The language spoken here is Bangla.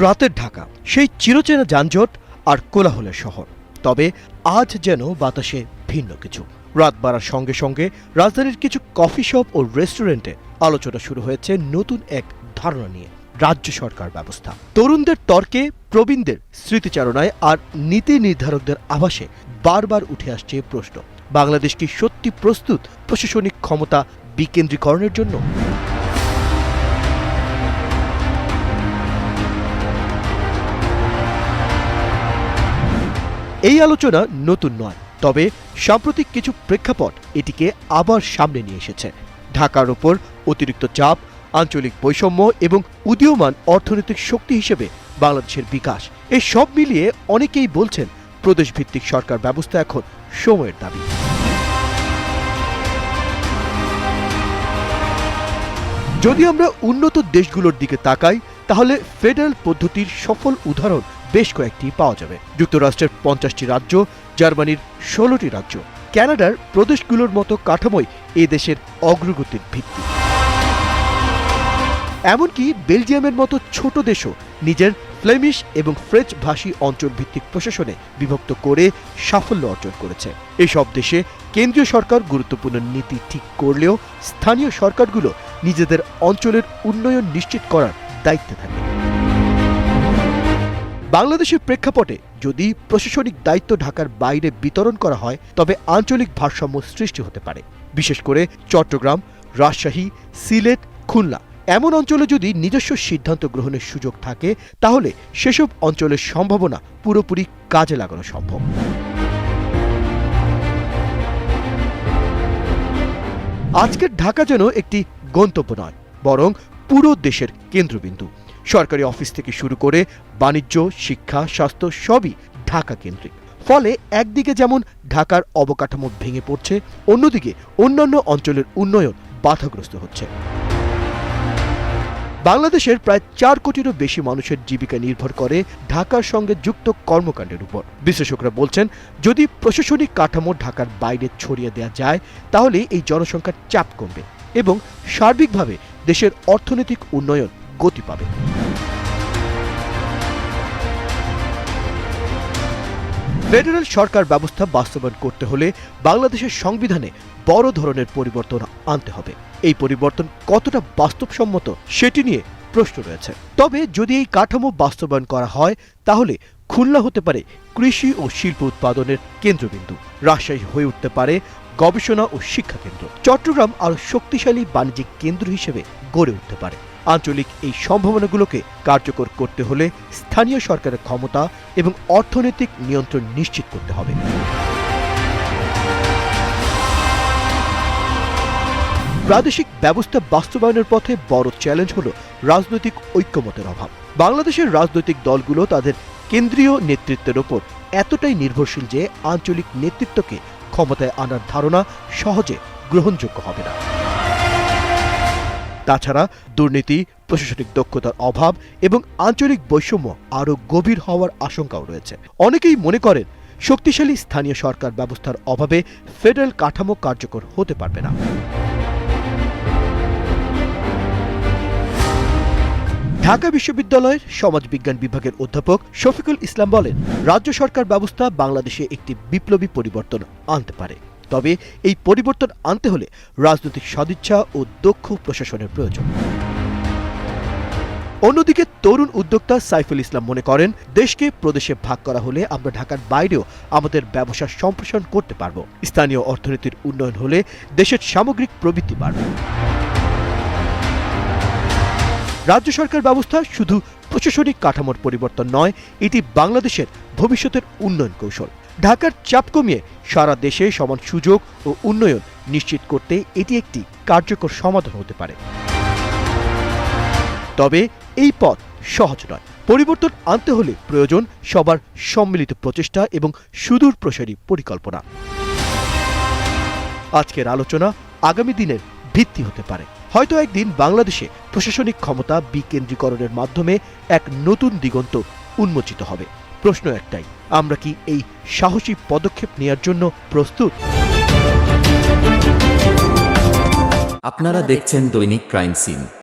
রাতের ঢাকা সেই চিরচেনা যানজট আর কোলাহলের শহর। তবে আজ যেন বাতাসে ভিন্ন কিছু। রাত বাড়ার সঙ্গে সঙ্গে রাজধানীর কিছু কফি শপ ও রেস্টুরেন্টে আলোচনা শুরু হয়েছে নতুন এক ধারণা নিয়ে, রাজ্য সরকার ব্যবস্থা। তরুণদের তর্কে, প্রবীণদের স্মৃতিচারণায় আর নীতি নির্ধারকদের আভাসে বারবার উঠে আসছে প্রশ্ন, বাংলাদেশ কি সত্যি প্রস্তুত প্রশাসনিক ক্ষমতা বিকেন্দ্রীকরণের জন্য? এই আলোচনা নতুন নয়, তবে সাম্প্রতিক কিছু প্রেক্ষাপট এটিকে আবার সামনে নিয়ে এসেছে। ঢাকার ওপর অতিরিক্ত চাপ, আঞ্চলিক বৈষম্য এবং উদীয়মান অর্থনৈতিক শক্তি হিসেবে বাংলাদেশের বিকাশ, এই সব মিলিয়ে অনেকেই বলছেন প্রদেশভিত্তিক সরকার ব্যবস্থা এখন সময়ের দাবি। যদি আমরা উন্নত দেশগুলোর দিকে তাকাই, তাহলে ফেডারেল পদ্ধতির সফল উদাহরণ বেশ কয়েকটি পাওয়া যাবে। যুক্তরাষ্ট্রের 50টি রাজ্য, জার্মানির 16টি রাজ্য, কানাডার প্রদেশগুলোর মতো কাঠামোই এ দেশের অগ্রগতির ভিত্তি। এমনকি বেলজিয়ামের মতো ছোট দেশও নিজের ফ্লেমিশ এবং ফ্রেঞ্চ ভাষী অঞ্চলভিত্তিক প্রশাসনে বিভক্ত করে সাফল্য অর্জন করেছে। এসব দেশে কেন্দ্রীয় সরকার গুরুত্বপূর্ণ নীতি ঠিক করলেও স্থানীয় সরকারগুলো নিজেদের অঞ্চলের উন্নয়ন নিশ্চিত করার দায়িত্বে থাকে। বাংলাদেশের প্রেক্ষাপটে যদি প্রশাসনিক দায়িত্ব ঢাকার বাইরে বিতরণ করা হয়, তবে আঞ্চলিক ভারসাম্য সৃষ্টি হতে পারে। বিশেষ করে চট্টগ্রাম, রাজশাহী, সিলেট, খুলনা এমন অঞ্চলে যদি নিজস্ব সিদ্ধান্ত গ্রহণের সুযোগ থাকে, তাহলে সেসব অঞ্চলের সম্ভাবনা পুরোপুরি কাজে লাগানো সম্ভব। আজকের ঢাকা যেন একটি গন্তব্য নয়, বরং পুরো দেশের কেন্দ্রবিন্দু। সরকারি অফিস থেকে শুরু করে বাণিজ্য, শিক্ষা, স্বাস্থ্য সবই ঢাকা কেন্দ্রিক। ফলে একদিকে যেমন ঢাকার অবকাঠামো ভেঙে পড়ছে, অন্যদিকে অন্যান্য অঞ্চলের উন্নয়ন বাধাগ্রস্ত হচ্ছে। বাংলাদেশের প্রায় 4 কোটিরও বেশি মানুষের জীবিকা নির্ভর করে ঢাকার সঙ্গে যুক্ত কর্মকাণ্ডের উপর। বিশ্লেষকরা বলছেন, যদি প্রশাসনিক কাঠামো ঢাকার বাইরে ছড়িয়ে দেওয়া যায়, তাহলে এই জনসংখ্যার চাপ কমবে এবং সার্বিকভাবে দেশের অর্থনৈতিক উন্নয়ন গতি পাবে। ফেডারেল সরকার ব্যবস্থা বাস্তবায়ন করতে হলে বাংলাদেশের সংবিধানে বড় ধরনের পরিবর্তন আনতে হবে। এই পরিবর্তন কতটা বাস্তবসম্মত সেটি নিয়ে প্রশ্ন রয়েছে। তবে যদি এই কাঠামো বাস্তবায়ন করা হয়, তাহলে খুলনা হতে পারে কৃষি ও শিল্প উৎপাদনের কেন্দ্রবিন্দু, রাজশাহী হয়ে উঠতে পারে গবেষণা ও শিক্ষা কেন্দ্র, চট্টগ্রাম আরও শক্তিশালী বাণিজ্যিক কেন্দ্র হিসেবে গড়ে উঠতে পারে। আঞ্চলিক এই সম্ভাবনাগুলোকে কার্যকর করতে হলে স্থানীয় সরকারের ক্ষমতা এবং অর্থনৈতিক নিয়ন্ত্রণ নিশ্চিত করতে হবে। প্রাদেশিক ব্যবস্থা বাস্তবায়নের পথে বড় চ্যালেঞ্জ হল রাজনৈতিক ঐক্যমতের অভাব। বাংলাদেশের রাজনৈতিক দলগুলো তাদের কেন্দ্রীয় নেতৃত্বের ওপর এতটাই নির্ভরশীল যে আঞ্চলিক নেতৃত্বকে ক্ষমতায় আনার ধারণা সহজে গ্রহণযোগ্য হবে না। তাছাড়া দুর্নীতি, প্রশাসনিক দক্ষতার অভাব এবং আঞ্চলিক বৈষম্য আরও গভীর হওয়ার আশঙ্কাও রয়েছে। অনেকেই মনে করেন, শক্তিশালী স্থানীয় সরকার ব্যবস্থার অভাবে ফেডারেল কাঠামো কার্যকর হতে পারবে না। ঢাকা বিশ্ববিদ্যালয়ের সমাজবিজ্ঞান বিভাগের অধ্যাপক শফিকুল ইসলাম বলেন, রাজ্য সরকার ব্যবস্থা বাংলাদেশে একটি বিপ্লবী পরিবর্তন আনতে পারে। তবে এই পরিবর্তন আনতে হলে রাজনৈতিক সদিচ্ছা ও দক্ষ প্রশাসনের প্রয়োজন। অন্যদিকে তরুণ উদ্যোক্তা সাইফুল ইসলাম মনে করেন, দেশকে প্রদেশে ভাগ করা হলে আমরা ঢাকার বাইরেও আমাদের ব্যবসা সম্প্রসারণ করতে পারব। স্থানীয় অর্থনীতির উন্নয়ন হলে দেশের সামগ্রিক প্রবৃদ্ধি বাড়বে। রাজ্য সরকার ব্যবস্থা শুধু প্রশাসনিক কাঠামোর পরিবর্তন নয়, এটি বাংলাদেশের ভবিষ্যতের উন্নয়ন কৌশল। ঢাকার চাপ কমিয়ে সারা দেশে সমান সুযোগ ও উন্নয়ন নিশ্চিত করতে এটি একটি কার্যকর সমাধান হতে পারে। তবে এই পথ সহজ নয়। পরিবর্তন আনতে হলে প্রয়োজন সবার সম্মিলিত প্রচেষ্টা এবং সুদূর প্রসারী পরিকল্পনা। আজকের আলোচনা আগামী দিনের ভিত্তি হতে পারে। হয়তো একদিন বাংলাদেশে প্রশাসনিক ক্ষমতা বিকেন্দ্রীকরণের মাধ্যমে এক নতুন দিগন্ত উন্মোচিত হবে। প্রশ্ন একটাই, আমরা কি এই সাহসী পদক্ষেপ নেওয়ার জন্য প্রস্তুত? আপনারা দেখছেন দৈনিক ক্রাইম সিন।